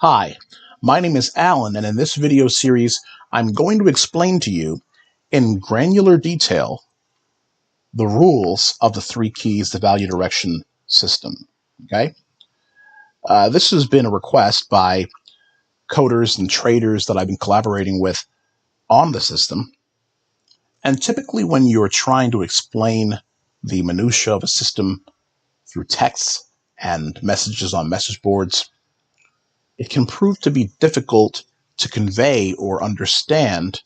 Hi, my name is Alan, and in this video series, I'm going to explain to you in granular detail the rules of the three keys, the value direction system. Okay, this has been a request by coders and traders that I've been collaborating with on the system. And typically, when you're trying to explain the minutia of a system through texts and messages on message boards, it can prove to be difficult to convey or understand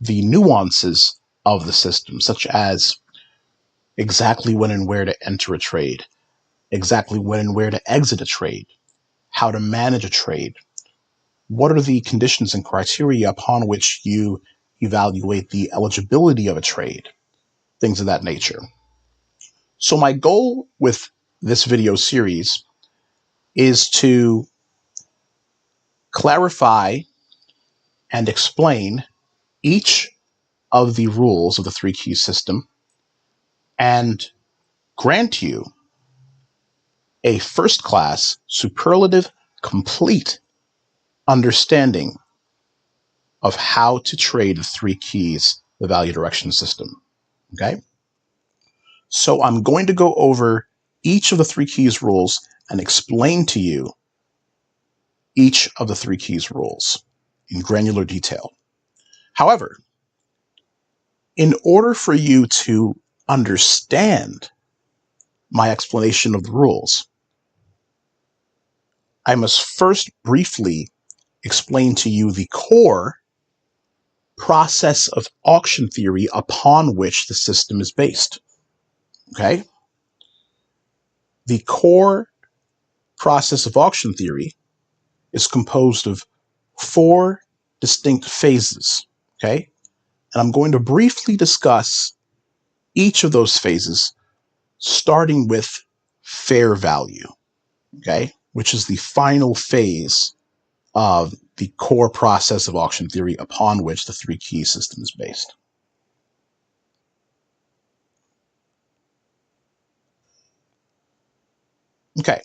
the nuances of the system, such as exactly when and where to enter a trade, exactly when and where to exit a trade, how to manage a trade, what are the conditions and criteria upon which you evaluate the eligibility of a trade, things of that nature. So my goal with this video series is to clarify and explain each of the rules of the three keys system and grant you a first-class, superlative, complete understanding of how to trade the three keys, the value direction system. Okay? So I'm going to go over each of the three keys rules and explain to you each of the three keys rules in granular detail. However, in order for you to understand my explanation of the rules, I must first briefly explain to you the core process of auction theory upon which the system is based. Okay? The core process of auction theory is composed of four distinct phases. Okay? And I'm going to briefly discuss each of those phases, starting with fair value. Okay? Which is the final phase of the core process of auction theory upon which the three key system is based. Okay.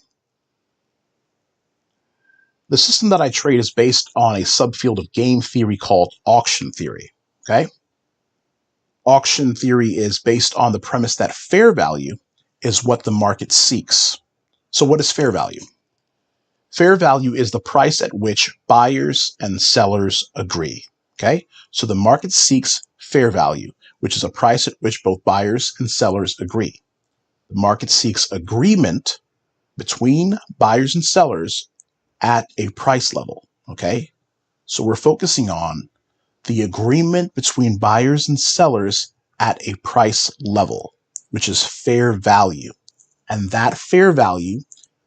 The system that I trade is based on a subfield of game theory called auction theory. Okay? Auction theory is based on the premise that fair value is what the market seeks. So what is fair value? Fair value is the price at which buyers and sellers agree. Okay? So the market seeks fair value, which is a price at which both buyers and sellers agree. The market seeks agreement between buyers and sellers at a price level. Okay? So we're focusing on the agreement between buyers and sellers at a price level, which is fair value. And that fair value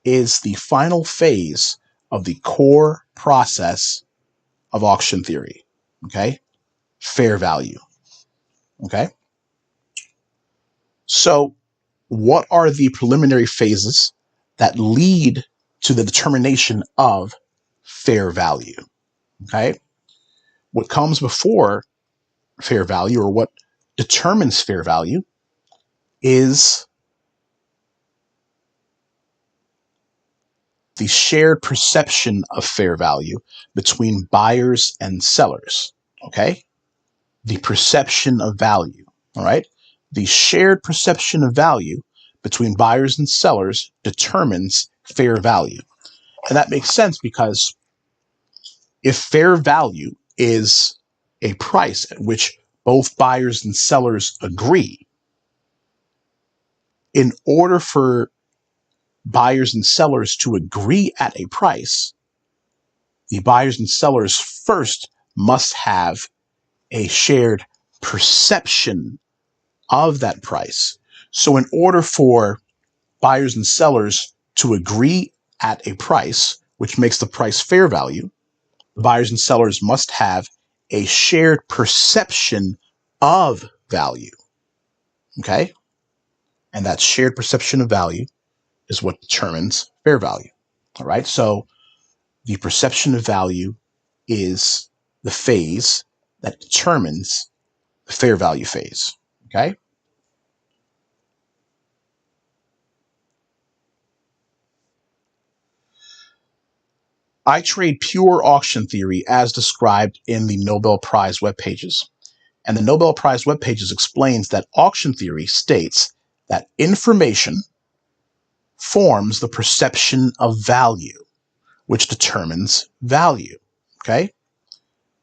is the final phase of the core process of auction theory. Okay? Fair value. Okay? So what are the preliminary phases that lead to the determination of fair value? Okay? What comes before fair value, or what determines fair value, is the shared perception of fair value between buyers and sellers. Okay? The perception of value. All right? The shared perception of value between buyers and sellers determines fair value. And that makes sense because if fair value is a price at which both buyers and sellers agree, in order for buyers and sellers to agree at a price, the buyers and sellers first must have a shared perception of that price. So in order for buyers and sellers to agree at a price, which makes the price fair value, the buyers and sellers must have a shared perception of value. Okay? And that shared perception of value is what determines fair value. All right? So the perception of value is the phase that determines the fair value phase. Okay? I trade pure auction theory as described in the Nobel Prize web pages. And the Nobel Prize web pages explains that auction theory states that information forms the perception of value, which determines value. Okay?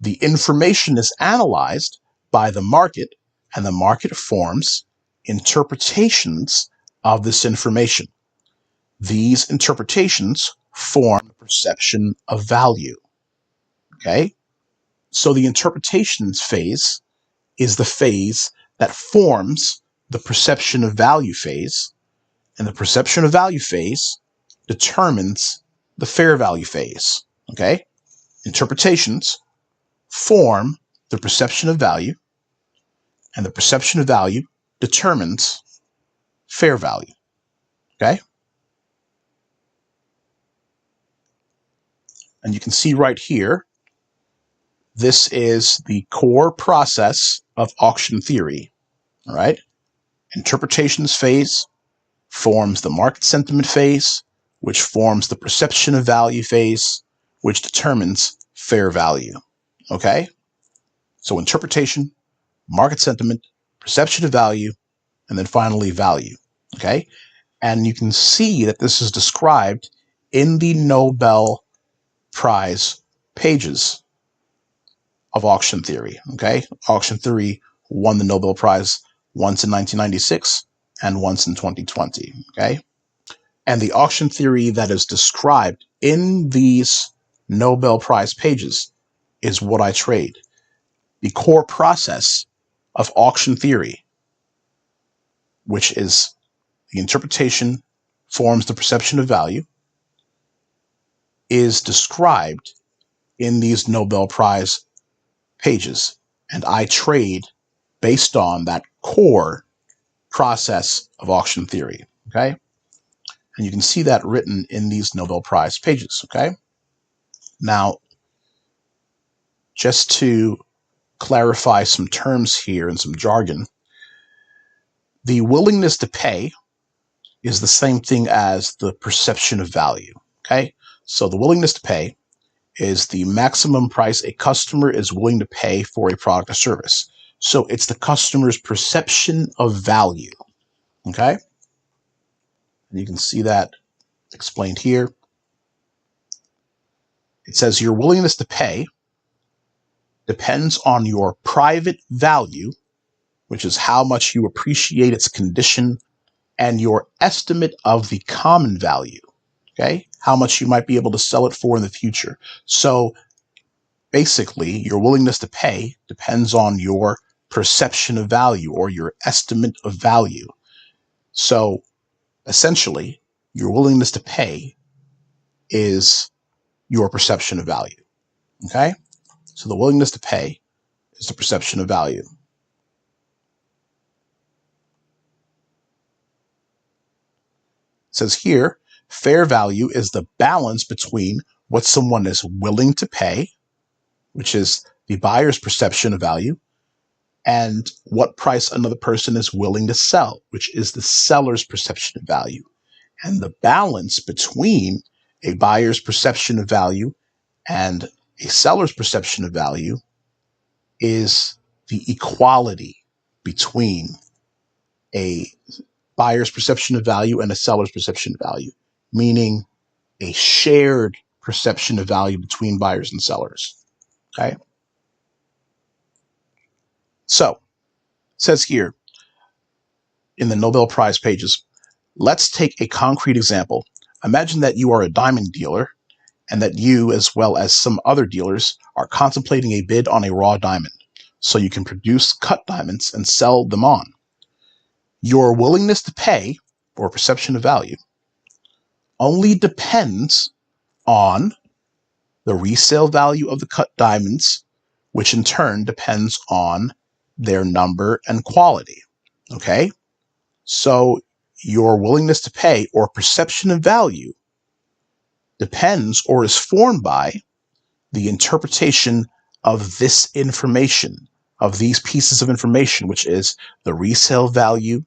The information is analyzed by the market, and the market forms interpretations of this information. These interpretations form the perception of value. Okay? So the interpretations phase is the phase that forms the perception of value phase, and the perception of value phase determines the fair value phase. Okay? Interpretations form the perception of value, and the perception of value determines fair value. Okay? And you can see right here, this is the core process of auction theory. All right? Interpretations phase forms the market sentiment phase, which forms the perception of value phase, which determines fair value. Okay? So interpretation, market sentiment, perception of value, and then finally value. Okay? And you can see that this is described in the Nobel Prize pages of auction theory. Okay? Auction theory won the Nobel Prize once in 1996 and once in 2020. Okay? And the auction theory that is described in these Nobel Prize pages is what I trade. The core process of auction theory, which is the interpretation forms the perception of value, is described in these Nobel Prize pages. And I trade based on that core process of auction theory. Okay? And you can see that written in these Nobel Prize pages. Okay? Now, just to clarify some terms here and some jargon, the willingness to pay is the same thing as the perception of value. Okay? So the willingness to pay is the maximum price a customer is willing to pay for a product or service. So it's the customer's perception of value. Okay? And you can see that explained here. It says your willingness to pay depends on your private value, which is how much you appreciate its condition, and your estimate of the common value. Okay? How much you might be able to sell it for in the future. So basically, your willingness to pay depends on your perception of value or your estimate of value. So essentially, your willingness to pay is your perception of value. Okay? So the willingness to pay is the perception of value. It says here, fair value is the balance between what someone is willing to pay, which is the buyer's perception of value, and what price another person is willing to sell, which is the seller's perception of value. And the balance between a buyer's perception of value and a seller's perception of value is the equality between a buyer's perception of value and a seller's perception of value, meaning a shared perception of value between buyers and sellers. Okay? So, it says here in the Nobel Prize pages, let's take a concrete example. Imagine that you are a diamond dealer and that you, as well as some other dealers, are contemplating a bid on a raw diamond so you can produce cut diamonds and sell them on. Your willingness to pay, or perception of value, only depends on the resale value of the cut diamonds, which in turn depends on their number and quality. Okay? So your willingness to pay, or perception of value, depends or is formed by the interpretation of this information, of these pieces of information, which is the resale value,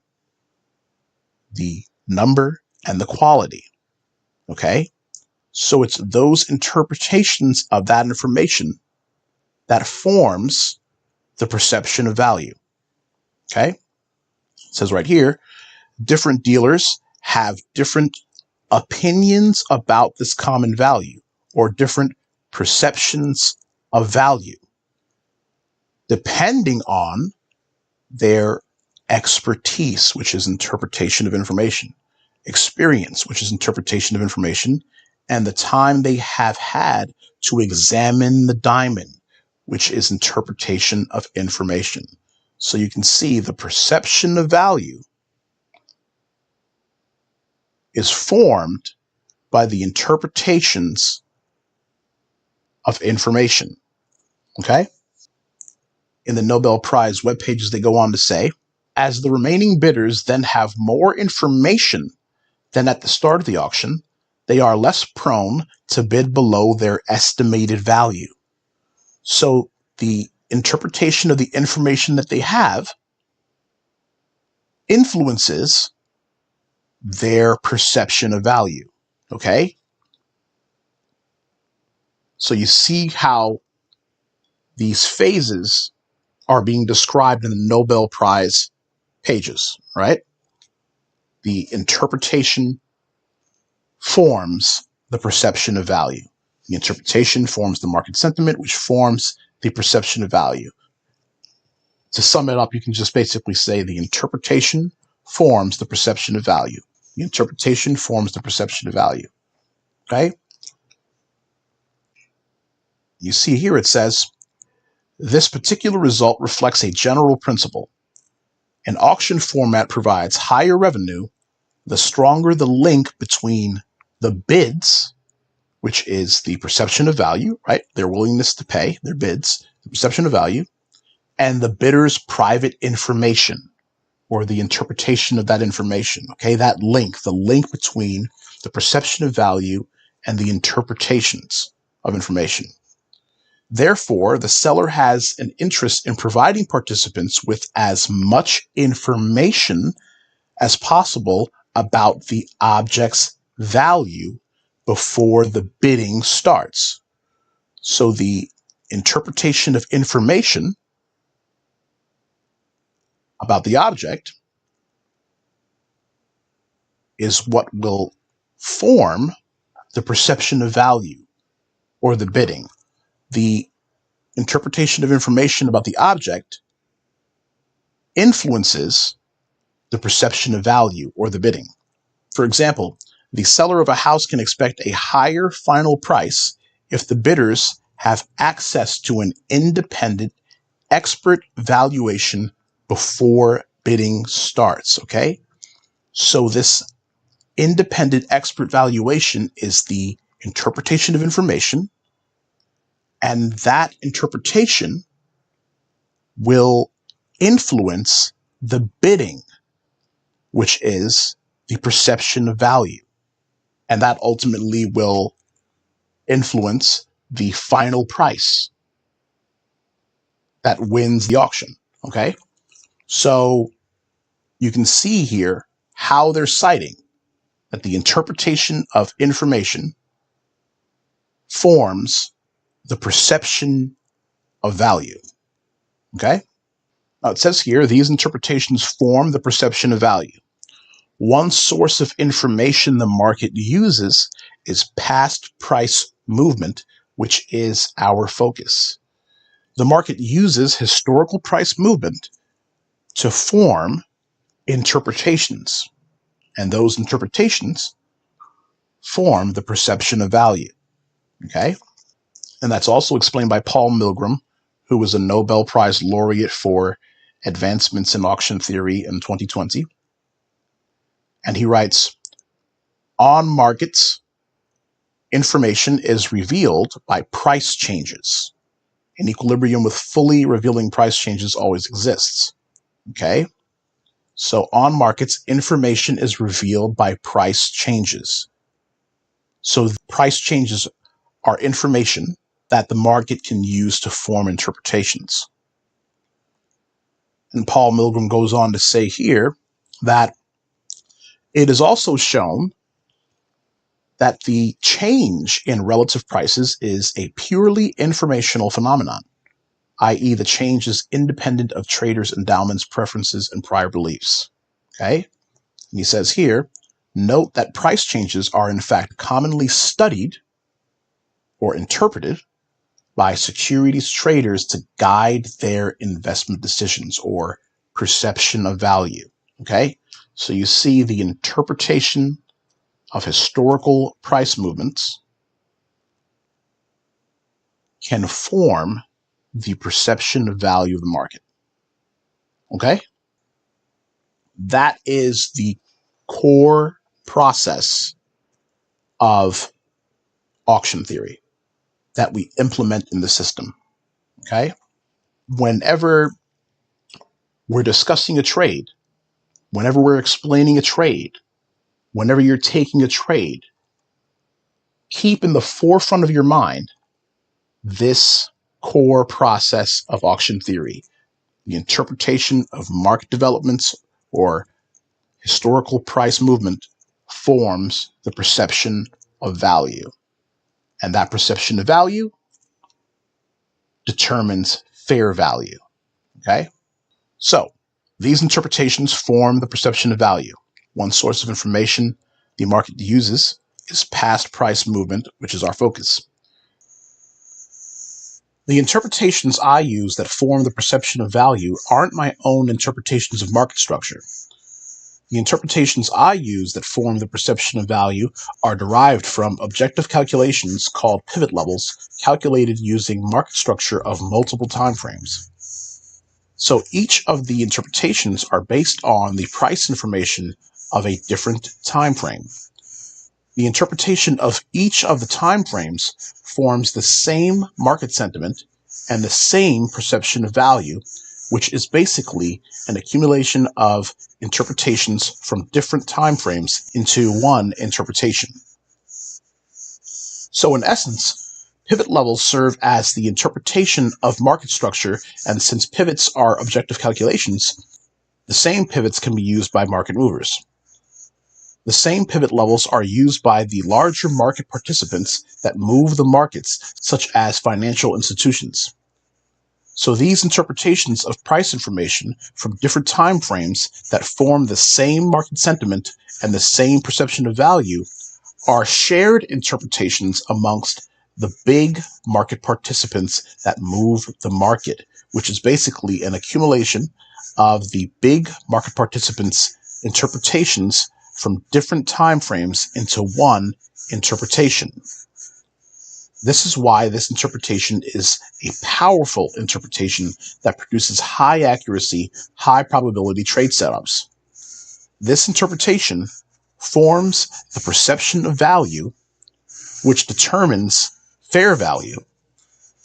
the number, and the quality. Okay? So it's those interpretations of that information that forms the perception of value. Okay? It says right here, different dealers have different opinions about this common value or different perceptions of value, depending on their expertise, which is interpretation of information, experience, which is interpretation of information, and the time they have had to examine the diamond, which is interpretation of information. So you can see the perception of value is formed by the interpretations of information. Okay? In the Nobel Prize web pages, they go on to say, as the remaining bidders then have more information than at the start of the auction, they are less prone to bid below their estimated value. So the interpretation of the information that they have influences their perception of value. Okay? So you see how these phases are being described in the Nobel Prize pages, right? The interpretation forms the perception of value. The interpretation forms the market sentiment, which forms the perception of value. To sum it up, you can just basically say the interpretation forms the perception of value. The interpretation forms the perception of value. Okay? You see here it says, this particular result reflects a general principle. An auction format provides higher revenue the stronger the link between the bids, which is the perception of value, right? Their willingness to pay, their bids, the perception of value, and the bidder's private information or the interpretation of that information. Okay, that link, the link between the perception of value and the interpretations of information. Therefore, the seller has an interest in providing participants with as much information as possible about the object's value before the bidding starts. So the interpretation of information about the object is what will form the perception of value or the bidding. The interpretation of information about the object influences the perception of value or the bidding. For example, the seller of a house can expect a higher final price if the bidders have access to an independent expert valuation before bidding starts, okay? So this independent expert valuation is the interpretation of information, and that interpretation will influence the bidding, which is the perception of value. And that ultimately will influence the final price that wins the auction. Okay? So you can see here how they're citing that the interpretation of information forms the perception of value. Okay? Now it says here, these interpretations form the perception of value. One source of information the market uses is past price movement, which is our focus. The market uses historical price movement to form interpretations, and those interpretations form the perception of value. Okay? And that's also explained by Paul Milgram, who was a Nobel Prize laureate for advancements in auction theory in 2020. And he writes, on markets, information is revealed by price changes. An equilibrium with fully revealing price changes always exists. Okay? So on markets, information is revealed by price changes. So price changes are information that the market can use to form interpretations. And Paul Milgram goes on to say here that it is also shown that the change in relative prices is a purely informational phenomenon, i.e. the change is independent of traders' endowments, preferences, and prior beliefs. Okay? And he says here, note that price changes are in fact commonly studied or interpreted by securities traders to guide their investment decisions or perception of value. Okay? So you see the interpretation of historical price movements can form the perception of value of the market. Okay? That is the core process of auction theory that we implement in the system. Okay? Whenever we're discussing a trade, whenever we're explaining a trade, whenever you're taking a trade, keep in the forefront of your mind this core process of auction theory, the interpretation of market developments or historical price movement forms the perception of value. And that perception of value determines fair value. Okay? So these interpretations form the perception of value. One source of information the market uses is past price movement, which is our focus. The interpretations I use that form the perception of value aren't my own interpretations of market structure. The interpretations I use that form the perception of value are derived from objective calculations called pivot levels, calculated using market structure of multiple timeframes. So each of the interpretations are based on the price information of a different time frame. The interpretation of each of the time frames forms the same market sentiment and the same perception of value, which is basically an accumulation of interpretations from different time frames into one interpretation. So in essence, pivot levels serve as the interpretation of market structure, and since pivots are objective calculations, the same pivots can be used by market movers. The same pivot levels are used by the larger market participants that move the markets, such as financial institutions. So these interpretations of price information from different time frames that form the same market sentiment and the same perception of value are shared interpretations amongst the big market participants that move the market, which is basically an accumulation of the big market participants' interpretations from different time frames into one interpretation. This is why this interpretation is a powerful interpretation that produces high accuracy, high probability trade setups. This interpretation forms the perception of value, which determines fair value,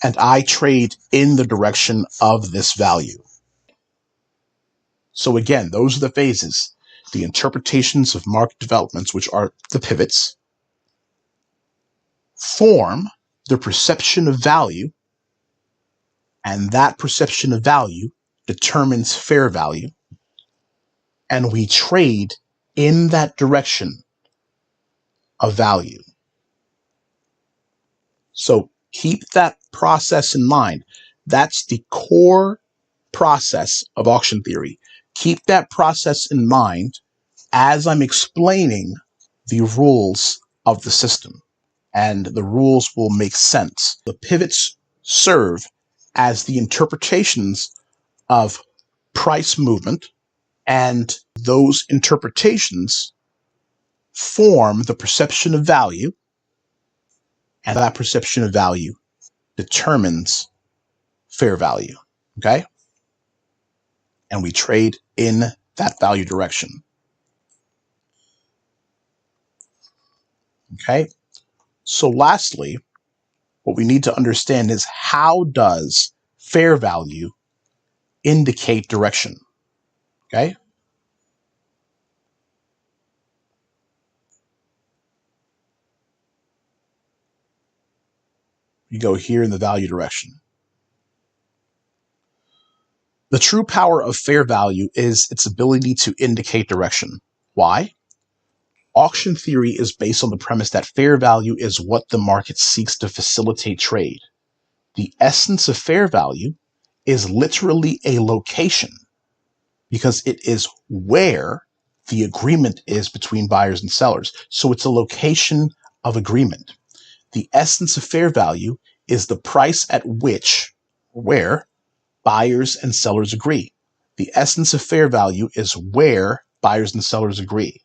and I trade in the direction of this value. So again, those are the phases, the interpretations of market developments, which are the pivots, form the perception of value, and that perception of value determines fair value, and we trade in that direction of value. So keep that process in mind. That's the core process of auction theory. Keep that process in mind as I'm explaining the rules of the system, and the rules will make sense. The pivots serve as the interpretations of price movement, and those interpretations form the perception of value, and that perception of value determines fair value. Okay? And we trade in that value direction. Okay? So lastly, what we need to understand is, how does fair value indicate direction? Okay? You go here in the value direction. The true power of fair value is its ability to indicate direction. Why? Auction theory is based on the premise that fair value is what the market seeks to facilitate trade. The essence of fair value is literally a location because it is where the agreement is between buyers and sellers. So it's a location of agreement. The essence of fair value is the price at which, where, buyers and sellers agree. The essence of fair value is where buyers and sellers agree.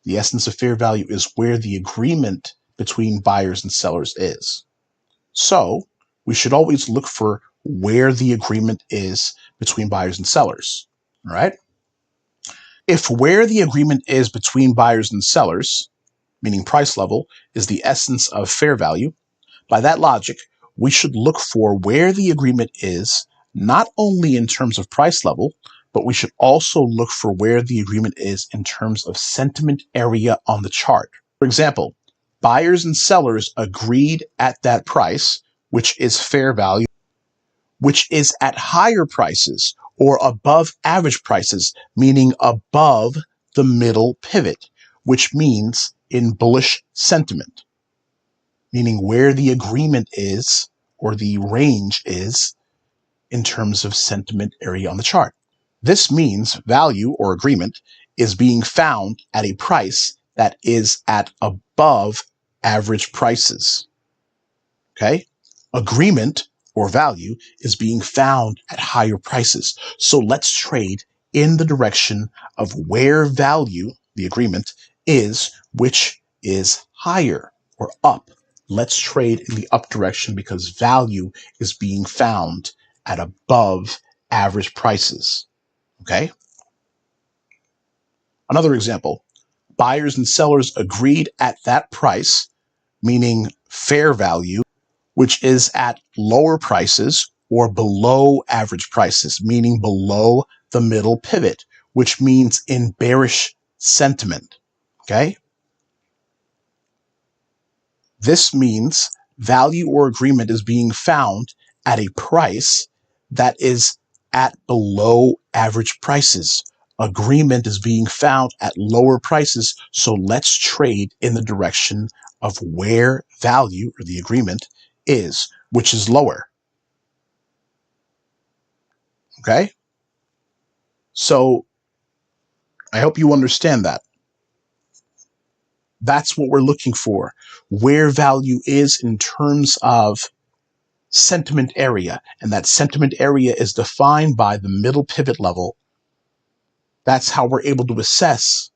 The essence of fair value is where the agreement between buyers and sellers is. So we should always look for where the agreement is between buyers and sellers. All right? If where the agreement is between buyers and sellers, meaning price level, is the essence of fair value, by that logic, we should look for where the agreement is not only in terms of price level, but we should also look for where the agreement is in terms of sentiment area on the chart. For example, buyers and sellers agreed at that price, which is fair value, which is at higher prices or above average prices, meaning above the middle pivot, which means in bullish sentiment, meaning where the agreement is or the range is in terms of sentiment area on the chart. This means value or agreement is being found at a price that is at above average prices. Okay? Agreement or value is being found at higher prices. So let's trade in the direction of where value, the agreement, is, which is higher or up. Let's trade in the up direction because value is being found at above average prices. Okay? Another example, buyers and sellers agreed at that price, meaning fair value, which is at lower prices or below average prices, meaning below the middle pivot, which means in bearish sentiment. Okay? This means value or agreement is being found at a price that is at below average prices. Agreement is being found at lower prices, so let's trade in the direction of where value or the agreement is, which is lower. Okay? So I hope you understand that. That's what we're looking for, where value is in terms of sentiment area, and that sentiment area is defined by the middle pivot level. That's how we're able to assess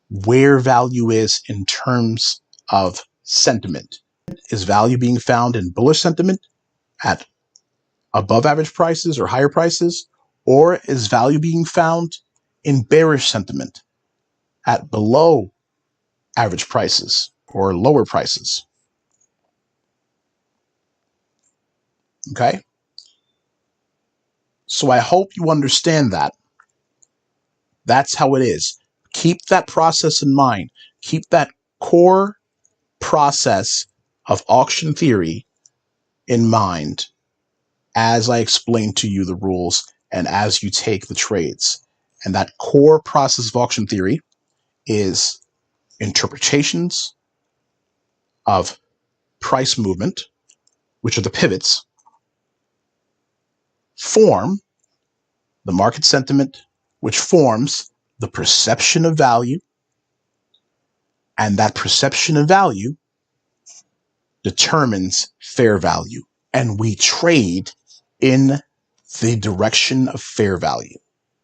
where value is in terms of sentiment. Is value being found in bullish sentiment at above average prices or higher prices, or is value being found in bearish sentiment at below average prices or lower prices? Okay? So I hope you understand that. That's how it is. Keep that process in mind. Keep that core process of auction theory in mind as I explain to you the rules and as you take the trades. And that core process of auction theory is interpretations of price movement, which are the pivots, form, the market sentiment, which forms the perception of value, and that perception of value determines fair value. And we trade in the direction of fair value.